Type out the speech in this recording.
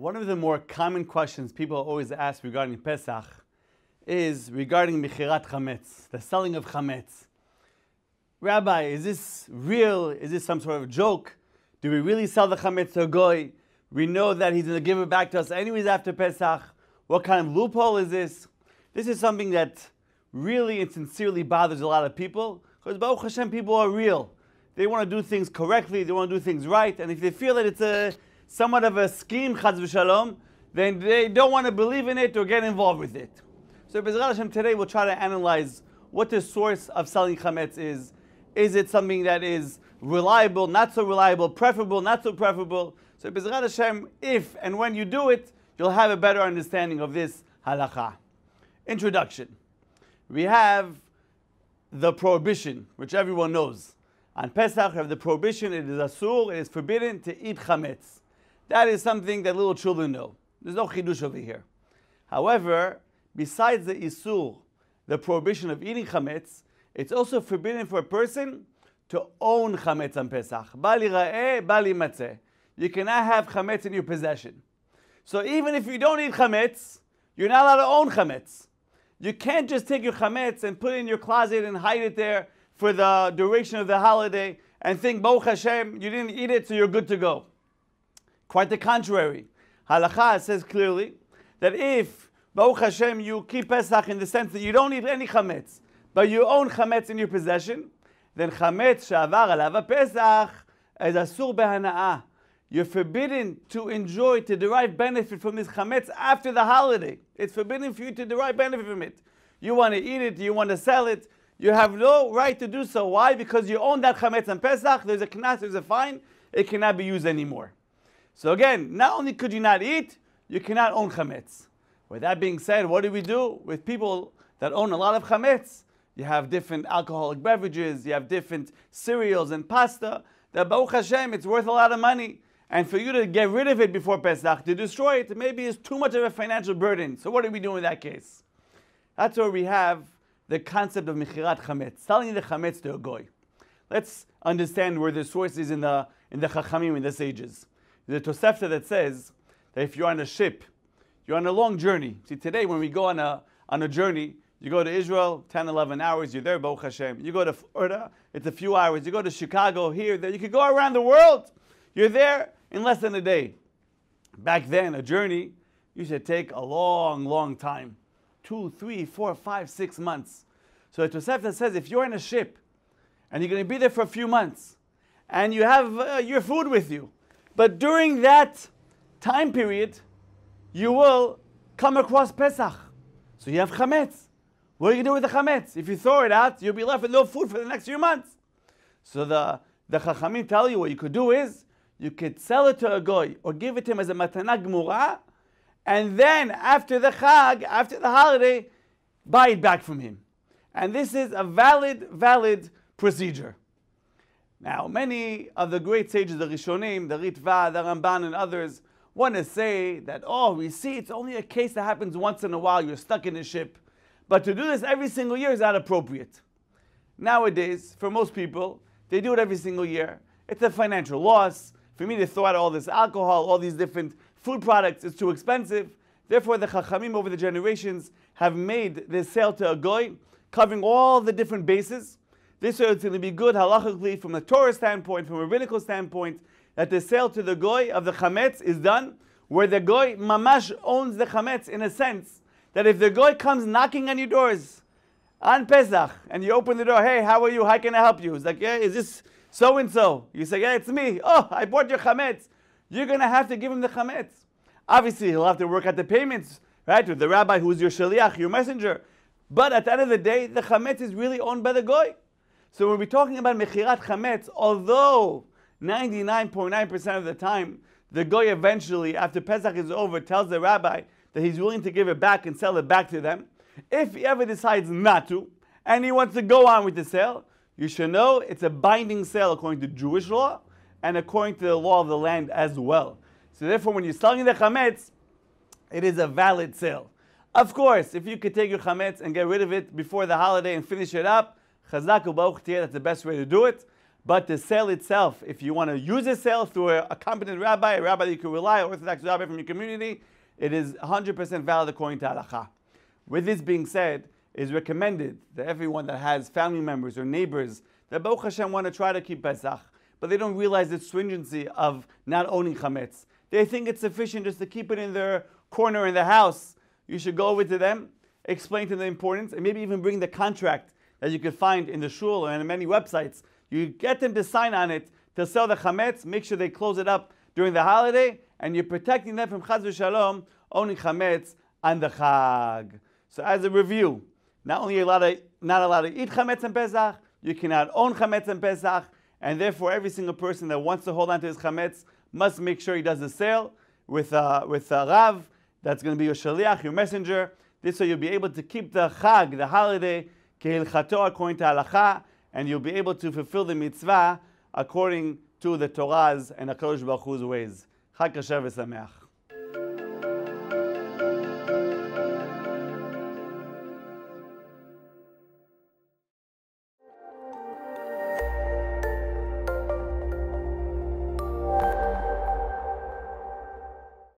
One of the more common questions people always ask regarding Pesach is regarding Mechirat Chametz, the selling of Chametz. Rabbi, is this real? Is this some sort of joke? Do we really sell the Chametz to a goy? We know that he's going to give it back to us anyways after Pesach. What kind of loophole is this? This is something that really and sincerely bothers a lot of people, because Baruch Hashem, people are real. They want to do things correctly, they want to do things right, and if they feel that it's a somewhat of a scheme, chaz v'shalom, then they don't want to believe in it or get involved with it. So B'ezrat Hashem, today we'll try to analyze what the source of selling chametz is. Is it something that is reliable, not so reliable, preferable, not so preferable? So B'ezrat Hashem, if and when you do it, you'll have a better understanding of this halacha. Introduction. We have the prohibition, which everyone knows. On Pesach, we have the prohibition, it is asur, it is forbidden to eat chametz. That is something that little children know. There's no chidush over here. However, besides the isur, the prohibition of eating chametz, it's also forbidden for a person to own chametz on Pesach. Bali ra'eh, bali matzeh. You cannot have chametz in your possession. So even if you don't eat chametz, you're not allowed to own chametz. You can't just take your chametz and put it in your closet and hide it there for the duration of the holiday and think, Baruch Hashem, you didn't eat it, so you're good to go. Quite the contrary. Halakha says clearly that if, Baruch Hashem, you keep Pesach in the sense that you don't eat any chametz, but you own chametz in your possession, then chametz she'avar alav Pesach is asur behana'ah. You're forbidden to enjoy, to derive benefit from this chametz after the holiday. It's forbidden for you to derive benefit from it. You want to eat it, you want to sell it, you have no right to do so. Why? Because you own that chametz on Pesach, there's a knas, there's a fine, it cannot be used anymore. So again, not only could you not eat, you cannot own chametz. With that being said, what do we do with people that own a lot of chametz? You have different alcoholic beverages, you have different cereals and pasta, that Baruch Hashem, it's worth a lot of money. And for you to get rid of it before Pesach, to destroy it, maybe is too much of a financial burden. So what do we do in that case? That's where we have the concept of Mechirat Chametz, selling the chametz to a goy. Let's understand where the source is in the Chachamim, in the sages. There's a Tosefta that says that if you're on a ship, you're on a long journey. See, today when we go on a journey, you go to Israel, 10, 11 hours, you're there, Baruch Hashem. You go to Florida, it's a few hours. You go to Chicago, here, there. You could go around the world. You're there in less than a day. Back then, a journey used to take a long, long time. 2, 3, 4, 5, 6 months. So the Tosefta says if you're in a ship and you're going to be there for a few months and you have your food with you, but during that time period, you will come across Pesach. So you have chametz. What are you going to do with the chametz? If you throw it out, you'll be left with no food for the next few months. So the Chachamim tell you what you could do is, you could sell it to a goy or give it to him as a matana gemura, and then after the Chag, after the holiday, buy it back from him. And this is a valid procedure. Now, many of the great sages, the Rishonim, the Ritva, the Ramban, and others, want to say that, oh, we see it's only a case that happens once in a while, you're stuck in a ship. But to do this every single year is not appropriate. Nowadays, for most people, they do it every single year. It's a financial loss. For me to throw out all this alcohol, all these different food products, it's too expensive. Therefore, the Chachamim over the generations have made this sale to a goy, covering all the different bases. This way it's going to be good halachically from a Torah standpoint, from a rabbinical standpoint, that the sale to the goy of the chametz is done, where the goy mamash owns the chametz in a sense that if the goy comes knocking on your doors on Pesach and you open the door, hey, how are you? How can I help you? It's like, yeah, is this so and so? You say, yeah, it's me. Oh, I bought your chametz. You're going to have to give him the chametz. Obviously, he'll have to work out the payments, right, with the rabbi who's your shaliach, your messenger. But at the end of the day, the chametz is really owned by the goy. So when we're talking about mechirat chametz, although 99.9% of the time, the goy eventually, after Pesach is over, tells the rabbi that he's willing to give it back and sell it back to them. If he ever decides not to, and he wants to go on with the sale, you should know it's a binding sale according to Jewish law and according to the law of the land as well. So therefore, when you're selling the chametz, it is a valid sale. Of course, if you could take your chametz and get rid of it before the holiday and finish it up, chazak u'baruch tiyeh, that's the best way to do it. But the sale itself, if you want to use a sale through a competent rabbi, a rabbi that you can rely on, Orthodox rabbi from your community, it is 100% valid according to halakha. With this being said, it is recommended that everyone that has family members or neighbors that Baruch Hashem want to try to keep Pesach, but they don't realize the stringency of not owning chametz. They think it's sufficient just to keep it in their corner in the house. You should go over to them, explain to them the importance, and maybe even bring the contract that you could find in the shul or in many websites. You get them to sign on it to sell the chametz. Make sure they close it up during the holiday, and you're protecting them from chaz v'shalom owning chametz on the chag. So as a review, not only are you not allowed to eat chametz in Pesach, you cannot own chametz in Pesach, and therefore every single person that wants to hold on to his chametz must make sure he does a sale with a Rav. That's going to be your shaliach, your messenger. This way you'll be able to keep the chag, the holiday, kehilchato, according to halacha, and you'll be able to fulfill the mitzvah according to the Torah's and HaKadosh Baruch Hu's ways. Chag kasher v'sameach.